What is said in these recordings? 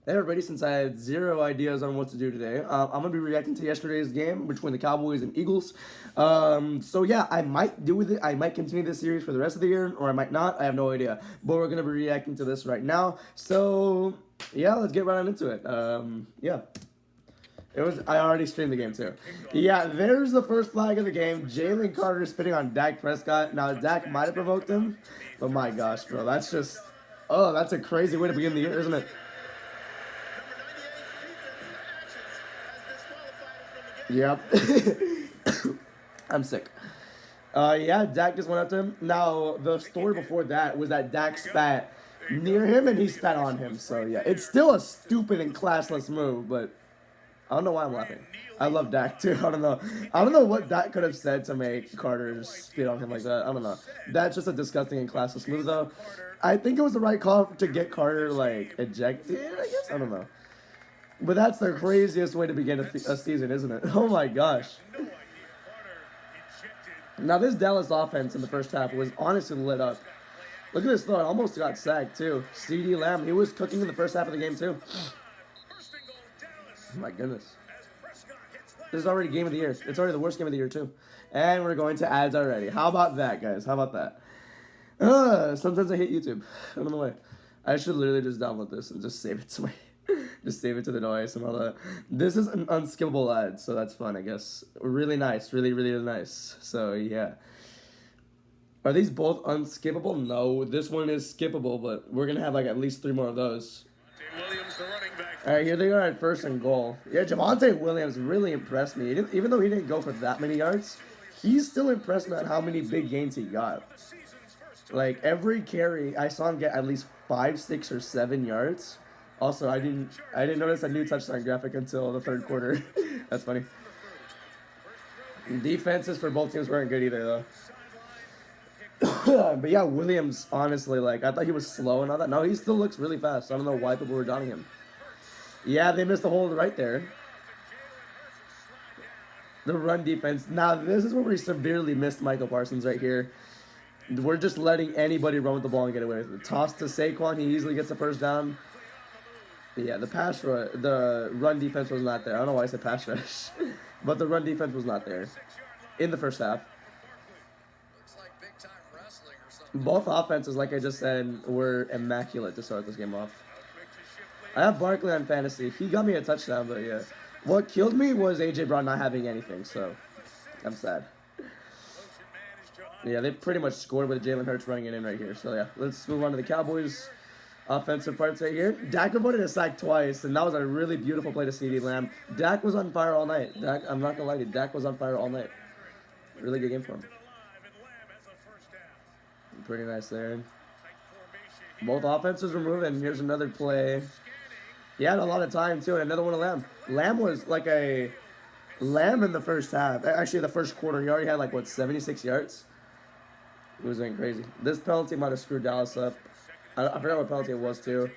Hey everybody, since I had zero ideas on what to do today, I'm gonna be reacting to yesterday's game between the Cowboys and Eagles. So yeah, I might do with it. I might continue this series for the rest of the year, or I might not. I have no idea. But we're gonna be reacting to this right now. So yeah, let's get right on into it. Yeah. It was. I already streamed the game too. Yeah, there's the first flag of the game. Jalen Carter spitting on Dak Prescott. Now Dak might have provoked him, but my gosh, bro, that's just. Oh, that's a crazy way to begin the year, isn't it? Yep. I'm sick. Yeah, Dak just went up to him. Now, the story before that was that Dak spat near him and he spat on him. So, yeah, it's still a stupid and classless move, but I don't know why I'm laughing. I love Dak, too. I don't know. I don't know what Dak could have said to make Carter spit on him like that. I don't know. That's just a disgusting and classless move, though. I think it was the right call to get Carter, like, ejected, I guess. I don't know. But that's the craziest way to begin a season, isn't it? Oh my gosh. Now this Dallas offense in the first half was honestly lit up. Look at this throw. Almost got sacked too. CD Lamb, he was cooking in the first half of the game too. Oh my goodness. This is already game of the year. It's already the worst game of the year too. And we're going to ads already. How about that, guys? How about that? Sometimes I hate YouTube. I don't know why. I should literally just download this and just save it to my just save it to the device and all that. This is an unskippable ad, so that's fun, I guess. Really nice, really nice. So yeah. Are these both unskippable? No, this one is skippable, but we're gonna have like at least 3 more of those. Alright, here they are at 1st and goal. Yeah, Javonte Williams really impressed me. Even though he didn't go for that many yards, he's still impressed me at how many big gains he got. Like every carry, I saw him get at least 5, 6, or 7 yards. Also, I didn't notice a new touchdown graphic until the 3rd quarter. That's funny. Defenses for both teams weren't good either though. But yeah, Williams, honestly, like I thought he was slow and all that. No, he still looks really fast. I don't know why people were downing him. Yeah, they missed the hold right there. The run defense. Now this is where we severely missed Michael Parsons right here. We're just letting anybody run with the ball and get away with it. Toss to Saquon, he easily gets the 1st down. Yeah, the run defense was not there. I don't know why I said pass rush, but the run defense was not there in the first half. Both offenses, like I just said, were immaculate to start this game off. I have Barkley on fantasy. He got me a touchdown, but yeah. What killed me was A.J. Brown not having anything, so I'm sad. Yeah, they pretty much scored with Jalen Hurts running it in right here. So yeah, let's move on to the Cowboys. Offensive parts right here. Dak avoided a sack twice, and that was a really beautiful play to CD Lamb. Dak was on fire all night. Dak, I'm not gonna lie to you, Dak was on fire all night. Really good game for him. Pretty nice there. Both offenses were moving. Here's another play. He had a lot of time too, and another one of Lamb. Lamb was like a Lamb in the first half. Actually, the first quarter, he already had like what 76 yards. It was going crazy. This penalty might have screwed Dallas up. I forgot what penalty it was too.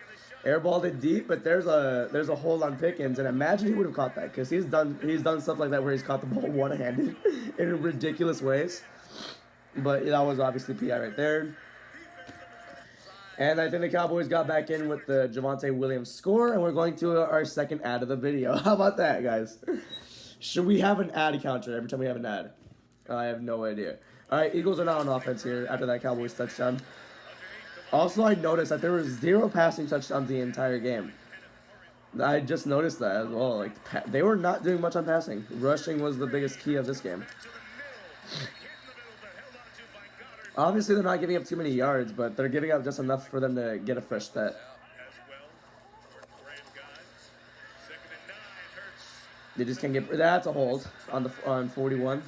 Airballed it deep, but there's a hold on Pickens, and imagine he would have caught that because he's done stuff like that where he's caught the ball one-handed in ridiculous ways. But that was obviously PI right there. And I think the Cowboys got back in with the Javonte Williams score, and we're going to our second ad of the video. How about that, guys? Should we have an ad counter every time we have an ad? I have no idea. All right, Eagles are now on offense here after that Cowboys touchdown. Also, I noticed that there were 0 passing touchdowns the entire game. I just noticed that as well. Like they were not doing much on passing. Rushing was the biggest key of this game. Obviously, they're not giving up too many yards, but they're giving up just enough for them to get a fresh start. They just can't get. That's a hold on 41.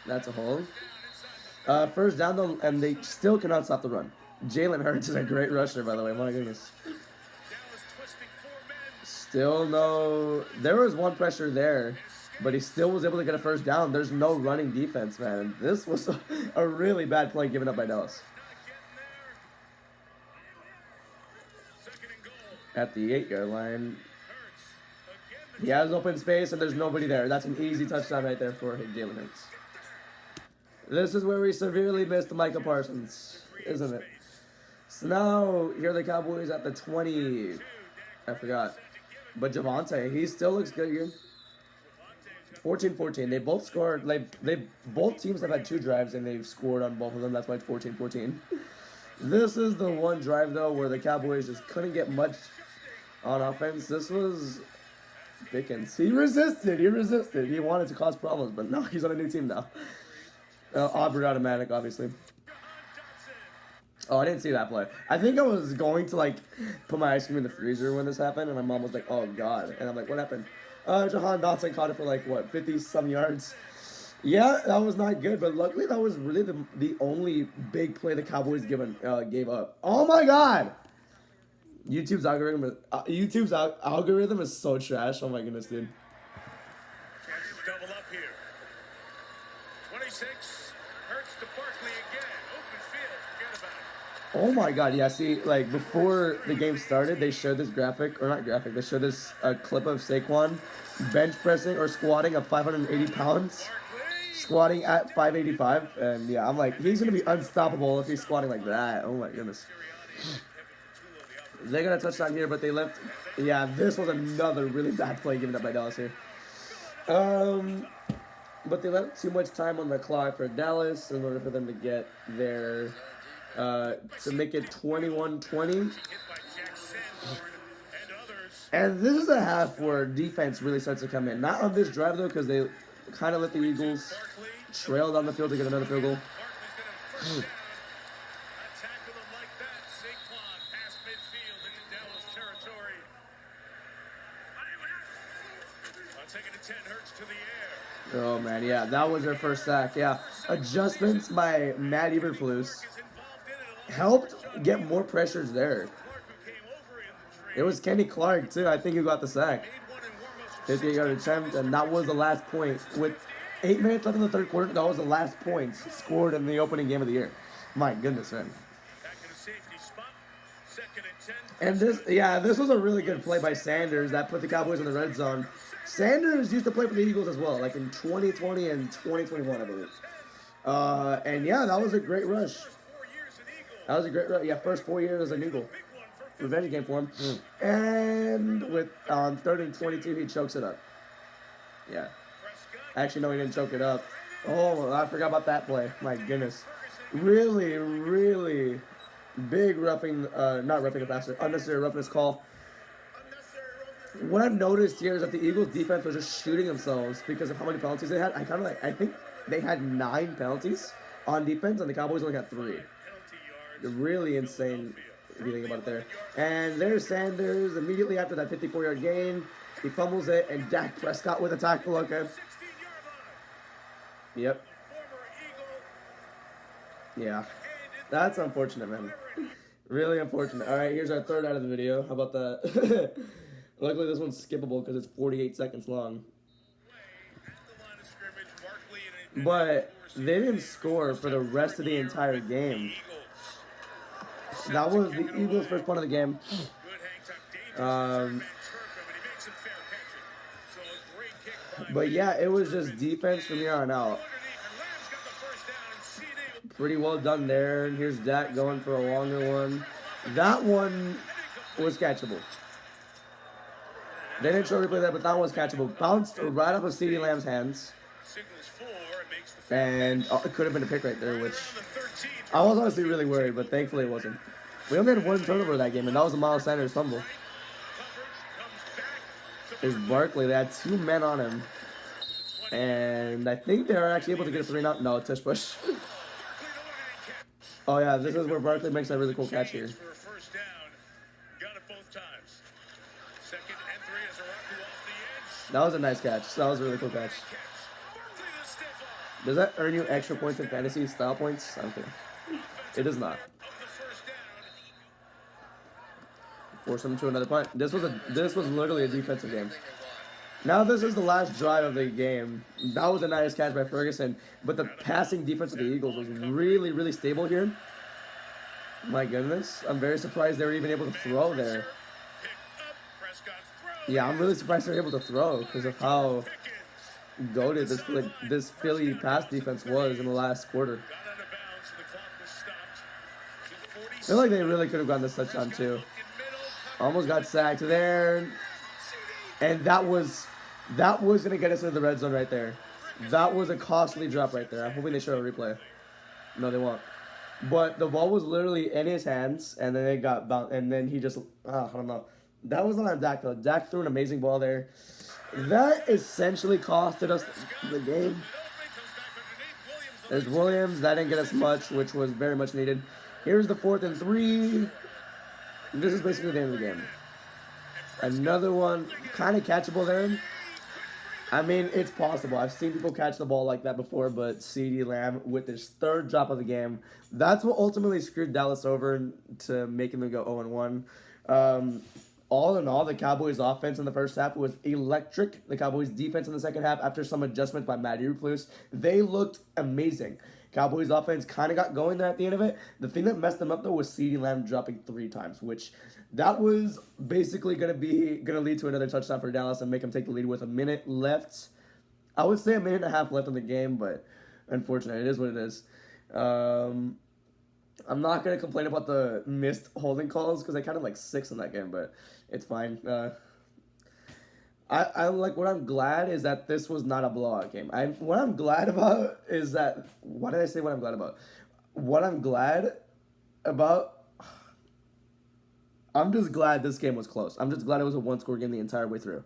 That's a hold. 1st down though, and they still cannot stop the run. Jalen Hurts is a great rusher, by the way. My goodness. Still no. There was one pressure there, but he still was able to get a 1st down. There's no running defense, man. This was a really bad play given up by Dallas. At the 8-yard line. He has open space, and there's nobody there. That's an easy touchdown right there for Jalen Hurts. This is where we severely missed Micah Parsons, isn't it? So now, here are the Cowboys at the 20. I forgot. But Javante, he still looks good here. 14-14. They both scored. They both teams have had 2 drives and they've scored on both of them. That's why it's 14-14. This is the one drive though where the Cowboys just couldn't get much on offense. This was Pickens. He resisted. He resisted. He wanted to cause problems, but no, he's on a new team now. Aubrey automatic, obviously. Oh, I didn't see that play. I think I was going to like put my ice cream in the freezer when this happened, and my mom was like, "Oh God!" And I'm like, "What happened?" Jahan Dotson caught it for like what 50-some yards. Yeah, that was not good, but luckily that was really the only big play the Cowboys gave up. Oh my God! YouTube's algorithm is so trash. Oh my goodness, dude. Double up here. 26. Hurts to Barkley again. Open field. Forget about it. Oh my God, yeah, see, like, before the game started, they showed this graphic, or not graphic, they showed this clip of Saquon bench pressing or squatting at 580 pounds, squatting at 585, and yeah, I'm like, he's going to be unstoppable if he's squatting like that. Oh my goodness. They got a touchdown here, but they left, yeah, this was another really bad play given up by Dallas here. But they left too much time on the clock for Dallas in order for them to get their... to make it 21-20. And this is a half where defense really starts to come in. Not on this drive, though, because they kind of let the Eagles trail down the field to get another field goal. Oh, man, yeah, that was their first sack, yeah. Adjustments by Matt Eberflus helped get more pressures there. It was Kenny Clark, too. I think he got the sack. 58-yard attempt, and that was the last point. With 8 minutes left in the third quarter, that was the last points scored in the opening game of the year. My goodness, man. And this was a really good play by Sanders that put the Cowboys in the red zone. Sanders used to play for the Eagles as well, like in 2020 and 2021, I believe. And yeah, that was a great rush. That was a great rush. Yeah, first 4 years as an Eagle. Revenge game for him. And with 3rd and 22, he chokes it up. Yeah. Actually, no, he didn't choke it up. Oh, I forgot about that play. My goodness. Really, really big roughing, not roughing the passer, unnecessary roughness call. What I've noticed here is that the Eagles defense was just shooting themselves because of how many penalties they had. I think they had 9 penalties on defense, and the Cowboys only had 3. Really insane if you think about it there. And there's Sanders immediately after that 54-yard gain. He fumbles it, and Dak Prescott with a tackle. Okay. Yep. Yeah. That's unfortunate, man. Really unfortunate. All right, here's our third out of the video. How about that? Luckily, this one's skippable because it's 48 seconds long. But they didn't score for the rest of the entire game. That was the Eagles' first punt of the game. But yeah, it was just defense from here on out. Pretty well done there. And here's Dak going for a longer one. That one was catchable. They didn't show replay that, but that one was catchable. Bounced right off of CeeDee Lamb's hands. And it could have been a pick right there, which I was honestly really worried, but thankfully it wasn't. We only had 1 turnover that game, and that was a Miles Sanders fumble. There's Barkley. They had 2 men on him. And I think they were actually able to get a 3 out. No, tush push. Oh, yeah, this is where Barkley makes that really cool catch here. That was a nice catch. That was a really cool catch. Does that earn you extra points in fantasy style points? I don't think. It does not. Force him to another punt. This was literally a defensive game. Now this is the last drive of the game. That was a nice catch by Ferguson, but the passing defense of the Eagles was really, really stable here. My goodness, I'm very surprised they were even able to throw there. Yeah, I'm really surprised they were able to throw because of how goated this Philly pass defense was in the last quarter. I feel like they really could have gotten this touchdown too. Almost got sacked there. And that was going to get us into the red zone right there. That was a costly drop right there. I'm hoping they show a replay. No, they won't. But the ball was literally in his hands, and then it got bounced, and then he just, I don't know. That was not on Dak, though. Dak threw an amazing ball there. That essentially costed us the game. There's Williams. That didn't get us much, which was very much needed. Here's the 4th and 3. This is basically the end of the game. Another one, kind of catchable there. I mean, it's possible. I've seen people catch the ball like that before, but CeeDee Lamb with his 3rd drop of the game, that's what ultimately screwed Dallas over to making them go 0-1. All in all, the Cowboys' offense in the first half was electric. The Cowboys' defense in the second half, after some adjustments by Matt Eberflus, they looked amazing. Cowboys' offense kind of got going there at the end of it. The thing that messed them up, though, was CeeDee Lamb dropping 3 times, which that was basically going to lead to another touchdown for Dallas and make them take the lead with a minute left. I would say a minute and a half left in the game, but unfortunately, it is what it is. I'm not going to complain about the missed holding calls because I counted like 6 in that game, but it's fine. I like, what I'm glad is that this was not a blowout game. What I'm glad about is that, why did I say what I'm glad about? What I'm glad about, I'm just glad this game was close. I'm just glad it was a 1-score game the entire way through.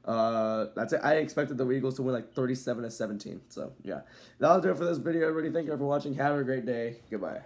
That's it. I expected the Eagles to win like 37-17. So, yeah. That'll do it for this video, everybody. Thank you for watching. Have a great day. Goodbye.